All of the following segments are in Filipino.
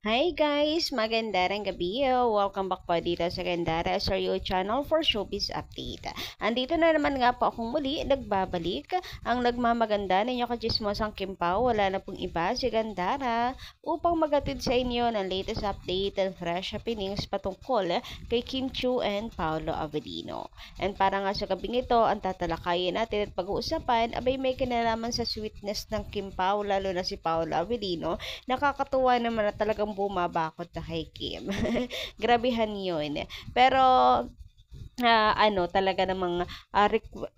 Hi guys! Magandang gabi. Welcome back po dito sa Gandara sa your channel for showbiz update. Andito na naman nga po akong muli, nagbabalik ang nagmamaganda ninyo kachismosang Kimpaw. Wala na pong iba si Gandara upang magatid sa inyo ng latest update and fresh happenings patungkol kay Kim Chiu and Paolo Avellino. And para nga sa gabing ito, ang tatalakayin natin at pag-uusapan abay may kinalaman sa sweetness ng Kimpaw, lalo na si Paolo Avellino. Nakakatuwa naman na talagang bumabakot na kay Kim. Grabehan yun. Pero, talaga namang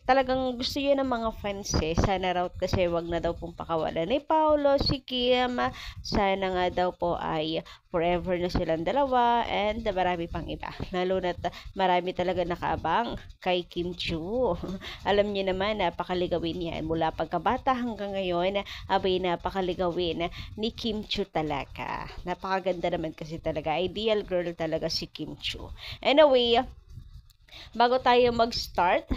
talagang gusto yun ng mga fans eh. Sana raw kasi wag na daw pong pakawalan ni Paolo, si Kim. Sana nga daw po ay forever na silang dalawa and marami pang iba. Lalo na marami talaga nakaabang kay Kim Chiu. Alam niyo naman, napakaligawin yan. Mula pagkabata hanggang ngayon, abay napakaligawin ni Kim Chiu talaga. Napakaganda naman kasi talaga. Ideal girl talaga si Kim Chiu. Anyway, bago tayo mag-start,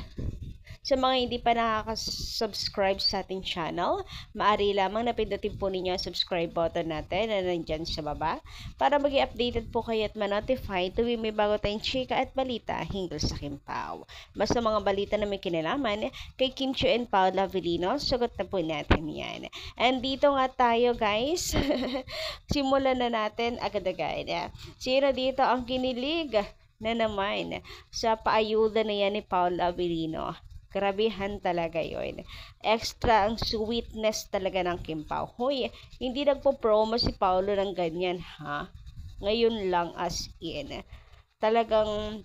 sa mga hindi pa nakaka-subscribe sa ating channel, maaari lamang na pindutin po ninyo ang subscribe button natin na nandyan sa baba para maging updated po kayo at ma-notify tuwing may bago tayong chika at balita hinggil sa Kimpaw. Basta mga balita na may kinalaman kay Kim Chiu and Paolo Avellino, sagot na po natin yan. And dito nga tayo guys, simulan na natin agad-agad. Sino dito ang kinilig na naman sa paayuda na yan ni Paolo Avellino? Grabehan talaga yun. Extra ang sweetness talaga ng Kimpaw. Hoy, hindi nagpo-promo si Paolo ng ganyan, ha? Ngayon lang as in. Talagang,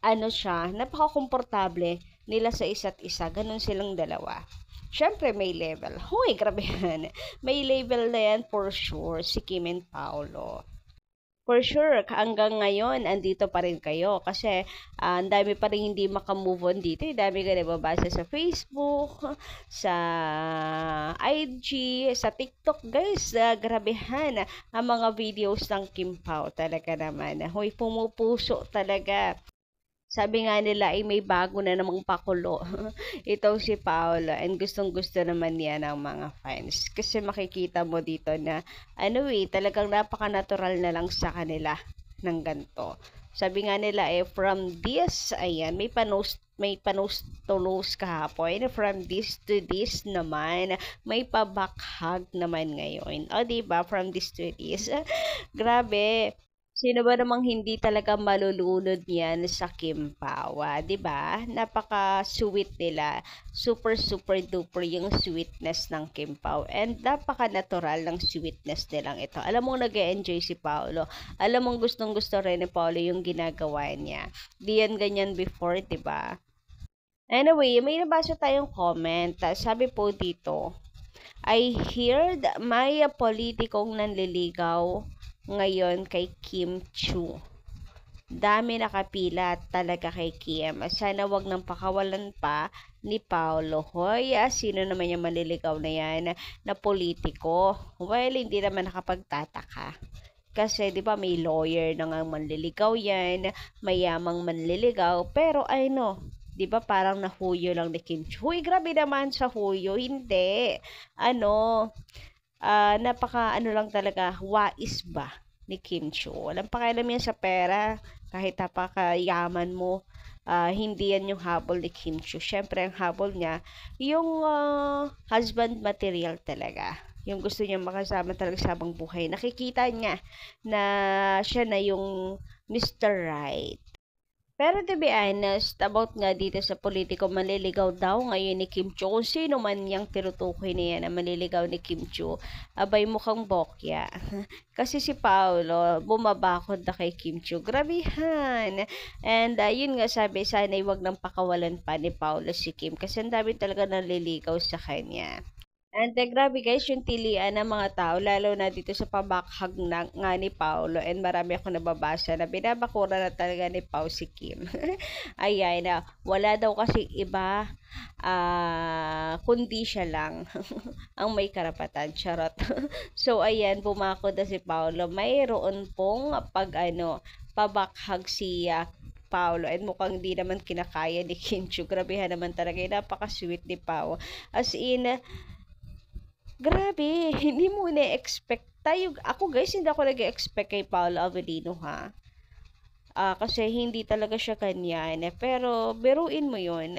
siya, napaka-komportable nila sa isa't isa. Ganun silang dalawa. Siyempre, may level. Hoy, grabehan. May level na yan for sure, si Kim and Paolo. For sure, hanggang ngayon, andito pa rin kayo. Kasi, ang dami pa rin hindi makamove on dito. Ang dami ka nababasa sa Facebook, sa IG, sa TikTok. Guys, grabehan ang mga videos ng Kimpaw. Talaga naman. Hoy, pumupuso talaga. Sabi nga nila ay may bago na namang pakulo. Itong si Paolo. And gustong-gusto naman niya ng mga fans. Kasi makikita mo dito na talagang napaka-natural na lang sa kanila ng ganito. Sabi nga nila from this, ayan, may panos to nose kahapon. From this to this naman, may pa-back naman ngayon. O, diba? From this to this. Grabe. Sino ba namang hindi talaga malulunod niyan sa Kimpaw, 'di ba? Napaka-sweet nila. Super super duper yung sweetness ng Kimpaw and napaka-natural ng sweetness nilang ito. Alam mo nag-enjoy si Paolo. Alam mo gustong-gusto rin ni Paolo yung ginagawa niya. Di yan ganyan before, 'di ba? Anyway, may nabasa tayong comment. Sabi po dito, I heard may politikong nanliligaw ngayon kay Kim Chiu. Dami nakapila talaga kay Kim. Sana wag nang pakawalan pa ni Paolo. Hoy, sino naman yung manliligaw na yan na politiko? Well, hindi naman nakapagtataka. Kasi, di ba, may lawyer na nga manliligaw yan, mayamang manliligaw, pero di ba parang nahuyo lang ni Kim Chiu. Huy, grabe naman sa huyo. Hindi. Lang talaga, wais ba ni Kim Chiu. Walang pakialam yan sa pera, kahit napakayaman mo, hindi yan yung habol ni Kim Chiu. Syempre, ang habol niya, yung husband material talaga. Yung gusto niya makasama talaga sa habang buhay. Nakikita niya na siya na yung Mr. Right. Pero to be honest, about nga dito sa politiko, manliligaw daw ngayon ni Kim Chiu. Kung sino man yung tinutukoy niya na manliligaw ni Kim Chiu, abay mukhang bokya. Kasi si Paolo, bumabakod na kay Kim Chiu. Grabihan! And yun nga sabi, sana'y wag nang pakawalan pa ni Paolo si Kim. Kasi ang dami talaga nanliligaw sa kanya. And grabe guys, yung tilian ng mga tao, lalo na dito sa pabakhag nga ni Paolo. And marami ako nababasa na binabakura na talaga ni Pao si Kim. Ayan, wala daw kasi iba, kundi siya lang ang may karapatan. Charot. So, ayan, bumakod na si Paolo. Mayroon pong pabakhag si Paolo. And mukhang di naman kinakaya ni Kim Chiu. Grabehan naman talaga. Napaka-sweet ni Pao. As in, grabe, hindi mo na-expect ako guys, hindi ako nag-expect kay Paolo Avellino ha. Kasi hindi talaga siya ganyan. Pero biruin mo yun.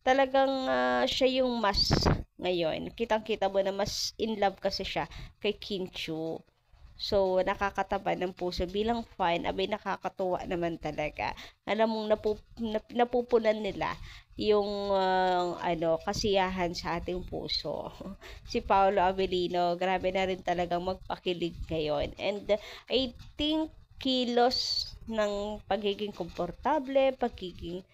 Talagang siya yung mas ngayon. Kitang-kita mo na mas in love kasi siya kay Kim Chiu. So, nakakataba ng puso bilang fan, abay nakakatuwa naman talaga. Alam mong napupunan nila yung kasiyahan sa ating puso. Si Paolo Avellino, grabe na rin talagang magpakilig ngayon. And I think kilos ng pagiging komportable, pagiging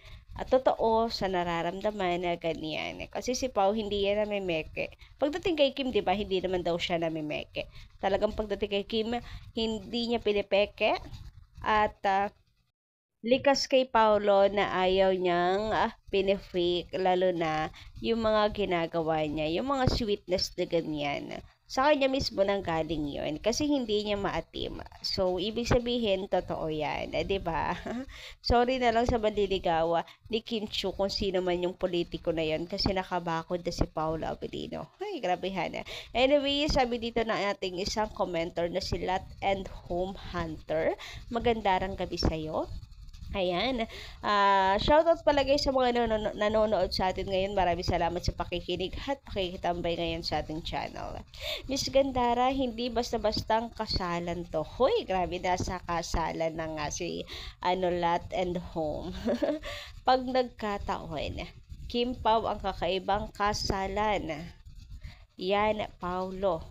totoo sa nararamdaman na ganyan. Kasi si Pao hindi yan namimeke. Pagdating kay Kim, di ba, hindi naman daw siya namimeke. Talagang pagdating kay Kim, hindi niya pinipeke. At likas kay Paolo na ayaw niyang pinifake, lalo na yung mga ginagawa niya, yung mga sweetness na ganyan. Sa kanya mismo nang galing yun kasi hindi niya maatim. So, ibig sabihin, totoo yan. Diba? Sorry na lang sa manliligawa ni Kim Chiu kung sino man yung politiko na yun kasi nakabakod na si Paolo Avellino. Ay, grabehan. Anyway, sabi dito na ating isang commenter na si Lot and Home Hunter. Magandang gabi sa'yo. Ayan. Shoutout pala guys sa mga nanonood sa atin ngayon. Maraming salamat sa pakikinig at pakikitambay ngayon sa ating channel. Miss Gandara, hindi basta-bastang kasalan to. Hoy, grabe, nasa kasalan na nga si Lot and Home. Pag nagkataon, Kim Pao ang kakaibang kasalan. Yan, Paulo.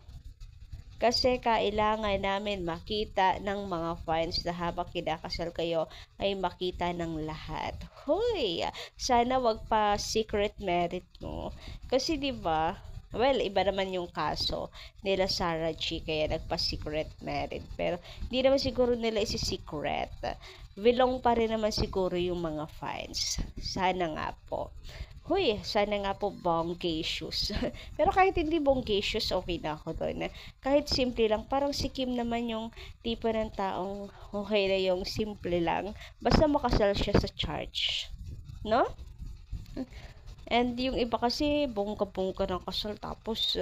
Kasi kailangan namin makita ng mga fans na habang kinakasal kayo ay makita ng lahat. Hoy, sana wag pa secret marriage mo. Kasi 'di ba? Well, iba naman yung kaso nila Sarah G kaya nagpa-secret marriage. Pero hindi naman siguro nila isi-secret. Wilong pa rin naman siguro yung mga fans. Sana nga po. Huy, sana nga po bonggacious. Pero kahit hindi bonggacious, okay na ako doon. Kahit simple lang, parang si Kim naman yung tipo ng taong okay na yung simple lang. Basta makasal siya sa church. No? And yung iba kasi, bongga-bongga ng kasal, tapos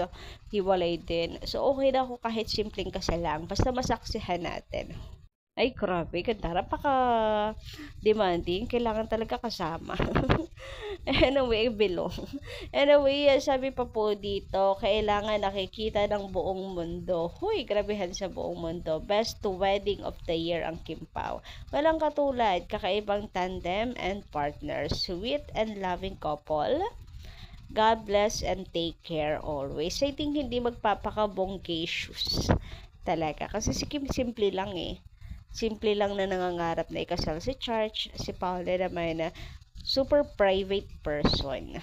hiwalay din. So, okay na ako kahit simpleng kasal lang. Basta masaksihan natin. Ay, grabe. Ganda. Napaka-demanding. Kailangan talaga kasama. Anyway, belong. Anyway, sabi pa po dito, kailangan nakikita ng buong mundo. Huy, grabehan sa buong mundo. Best wedding of the year ang Kim Pao. Walang katulad, kakaibang tandem and partners. Sweet and loving couple. God bless and take care always. I think hindi magpapakabonggacious talaga. Kasi si Kim simple lang eh. Simple lang na nangangarap na ikasal si church. Si Paolo naman na super private person.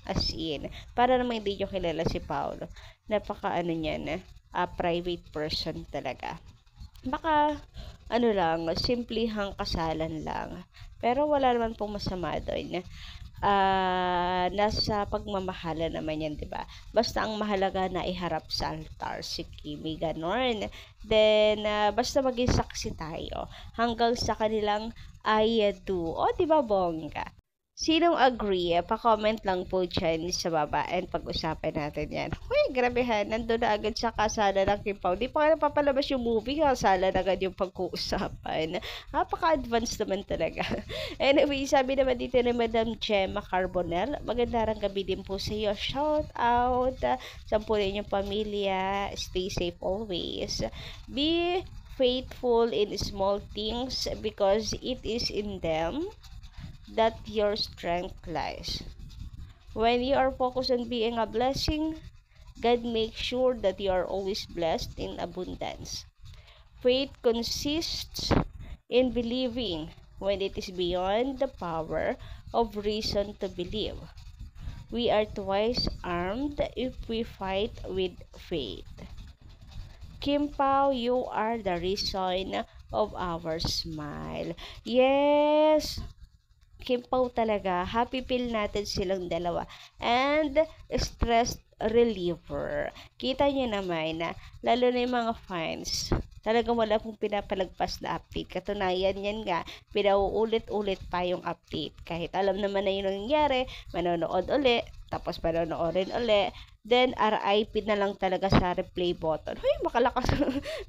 As in, para naman hindi nyo kilala si Paolo. Napaka niya na, private person talaga. Baka, simplihang kasalan lang. Pero wala naman pong masama doon. Nasa pagmamahala naman yan, diba? Basta ang mahalaga na iharap sa altar si Kimi, ganon. Then, basta maging saksi tayo hanggang sa kanilang I do. O, diba, bongga? Sinong agree? Pa-comment lang po dyan sa baba and pag-usapan natin yan. Uy, grabehan. Nandun na agad sa kasala ng Kim Pao. Di pa nga napapalabas yung movie. Kasala na agad yung pag-uusapan. Napaka-advanced naman talaga. Anyway, sabi naman dito ni Madam Gemma Carbonell, magandang gabi din po sa iyo. Shout out sa po ninyong pamilya. Stay safe always. Be faithful in small things because it is in them that your strength lies. When you are focused on being a blessing, God makes sure that you are always blessed in abundance. Faith consists in believing when it is beyond the power of reason to believe. We are twice armed if we fight with faith. Kim Pao, you are the reason of our smile. Yes! Kim Pao talaga, happy feel natin silang dalawa. And stress reliever. Kita nyo naman na, lalo na yung mga fans, talagang wala pong pinapalagpas na update. Katunayan yan nga, pinauulit-ulit pa yung update. Kahit alam naman na yun nangyari, manonood uli, tapos panonoorin uli. then RIP na lang talaga sa replay button. Hoy, makalakas,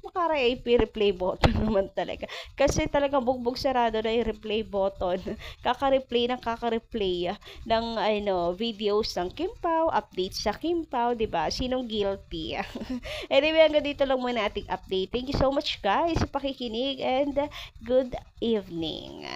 maka-RIP replay button naman talaga. Kasi talagang bugbog sarado na yung replay button. Kaka-replay ng videos ng Kim Pao, updates sa Kim Pao, 'di ba? Sinong guilty? Anyway, hanggang dito lang muna ating update. Thank you so much guys sa pakikinig and good evening.